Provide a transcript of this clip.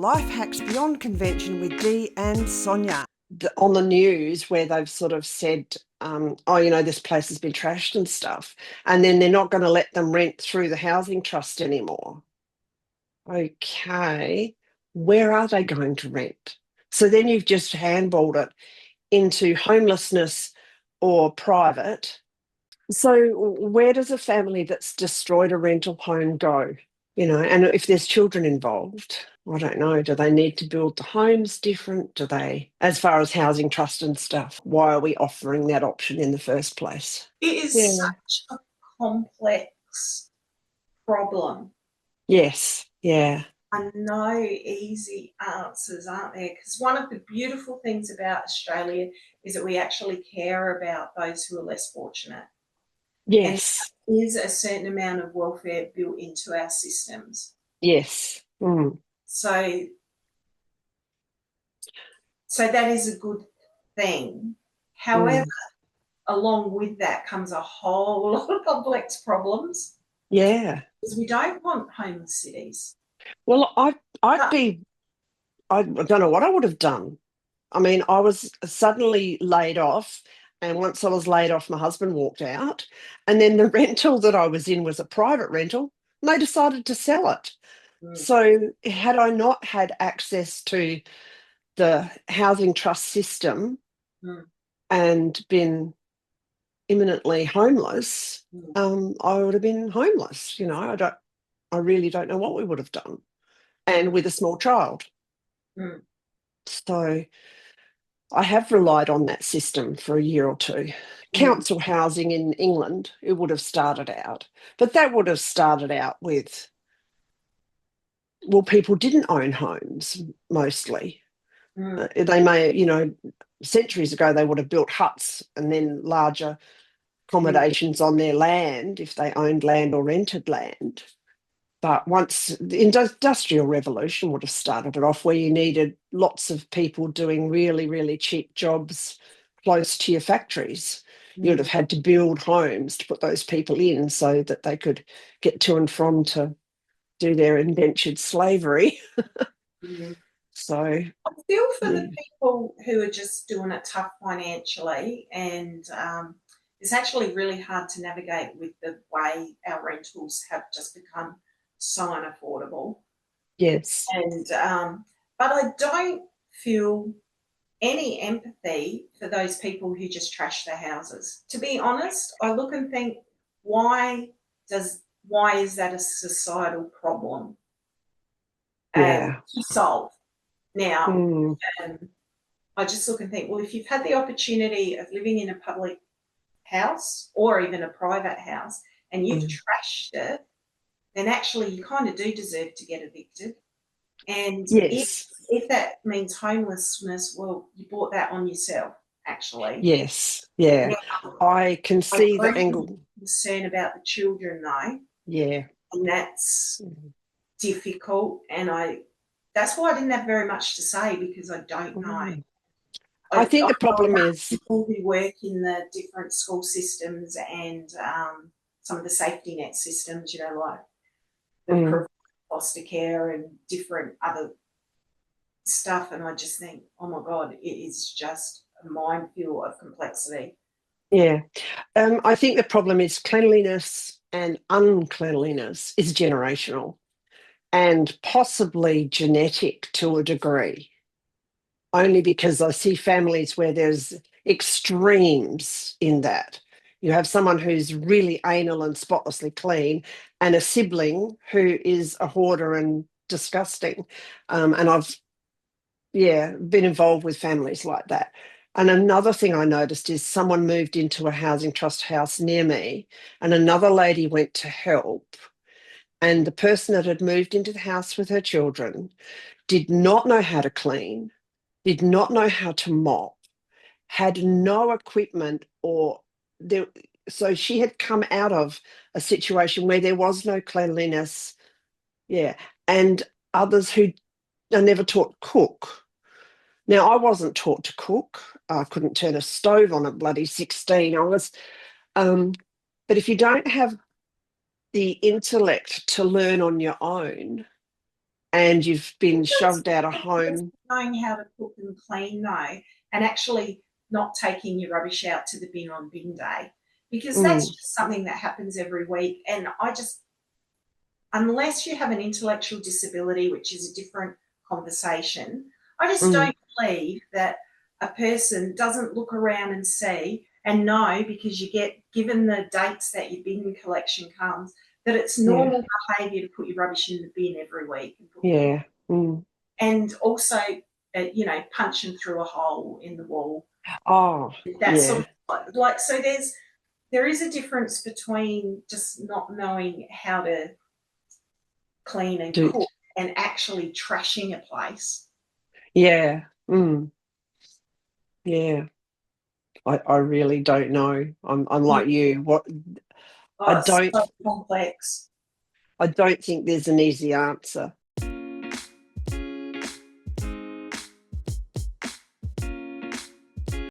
Life Hacks Beyond Convention with Dee and Sonia. On the news where they've sort of said, oh, this place has been trashed and stuff, and then they're not going to let them rent through the housing trust anymore. Okay, where are they going to rent? So then you've just handballed it into homelessness or private. So where does a family that's destroyed a rental home go? And if there's children involved, I don't know, do they need to build the homes different? Do they, as far as housing trust and stuff, why are we offering that option in the first place? It is Yeah. such a complex problem. Yes, yeah. And no easy answers, aren't there? Because one of the beautiful things about Australia is that we actually care about those who are less fortunate. Yes. And there is a certain amount of welfare built into our systems. Yes. Mm. So that is a good thing. However, along with that comes a whole lot of complex problems. Yeah. Because we don't want homeless cities. Well, I don't know what I would have done. I mean, I was suddenly laid off, and once I was laid off, my husband walked out, and then the rental that I was in was a private rental, and they decided to sell it. So had I not had access to the housing trust system and been imminently homeless, I would have been homeless. I really don't know what we would have done, and with a small child. So I have relied on that system for a year or two. Council housing in England, it would have started out, but that would have started out with, well, people didn't own homes mostly. They may, centuries ago, they would have built huts and then larger accommodations on their land if they owned land or rented land. But once the Industrial Revolution would have started it off, where you needed lots of people doing really, really cheap jobs close to your factories. You'd have had to build homes to put those people in so that they could get to and from to do their indentured slavery. So I feel for the people who are just doing it tough financially, and it's actually really hard to navigate with the way our rentals have just become so unaffordable. yes. And but I don't feel any empathy for those people who just trash their houses. To be honest, I look and think, why is that a societal problem Yeah. to solve? Now, Mm. I just look and think, well, if you've had the opportunity of living in a public house or even a private house and you've trashed it, then actually you kind of do deserve to get evicted. And Yes. if that means homelessness, well, you brought that on yourself, actually. Yes. Yeah. Now, I can see I the agree angle. with the concern about the children, though, Yeah. and that's difficult. And that's why I didn't have very much to say, because I don't know. I I think the know problem is, people who work in the different school systems and some of the safety net systems, like the foster care and different other stuff, and I just think, oh my God, it is just a minefield of complexity. yeah. I think the problem is cleanliness and uncleanliness is generational and possibly genetic to a degree, only because I see families where there's extremes in that. You have someone who's really anal and spotlessly clean, and a sibling who is a hoarder and disgusting. And I've, been involved with families like that. And another thing I noticed is someone moved into a housing trust house near me, and another lady went to help. And the person that had moved into the house with her children did not know how to clean, did not know how to mop, had no equipment or there. So she had come out of a situation where there was no cleanliness. Yeah. And others who are never taught to cook. Now, I wasn't taught to cook. I couldn't turn a stove on at bloody 16. But if you don't have the intellect to learn on your own and you've been That's shoved out of difference home. knowing how to cook and clean though, and actually not taking your rubbish out to the bin on bin day, because that's Mm, just something that happens every week. And I just, unless you have an intellectual disability, which is a different conversation, I just mm, don't believe that a person doesn't look around and see and know, because you get given the dates that your bin collection comes, that it's yeah, normal behaviour to put your rubbish in the bin every week and put yeah. Mm. and also, punching through a hole in the wall. Oh, That sort yeah. of like so. There is a difference between just not knowing how to clean and Do, cook and actually trashing a place. yeah. Mm, yeah. I really don't know. I'm Yeah. like you. What I Oh, it's don't so complex. I don't think there's an easy answer.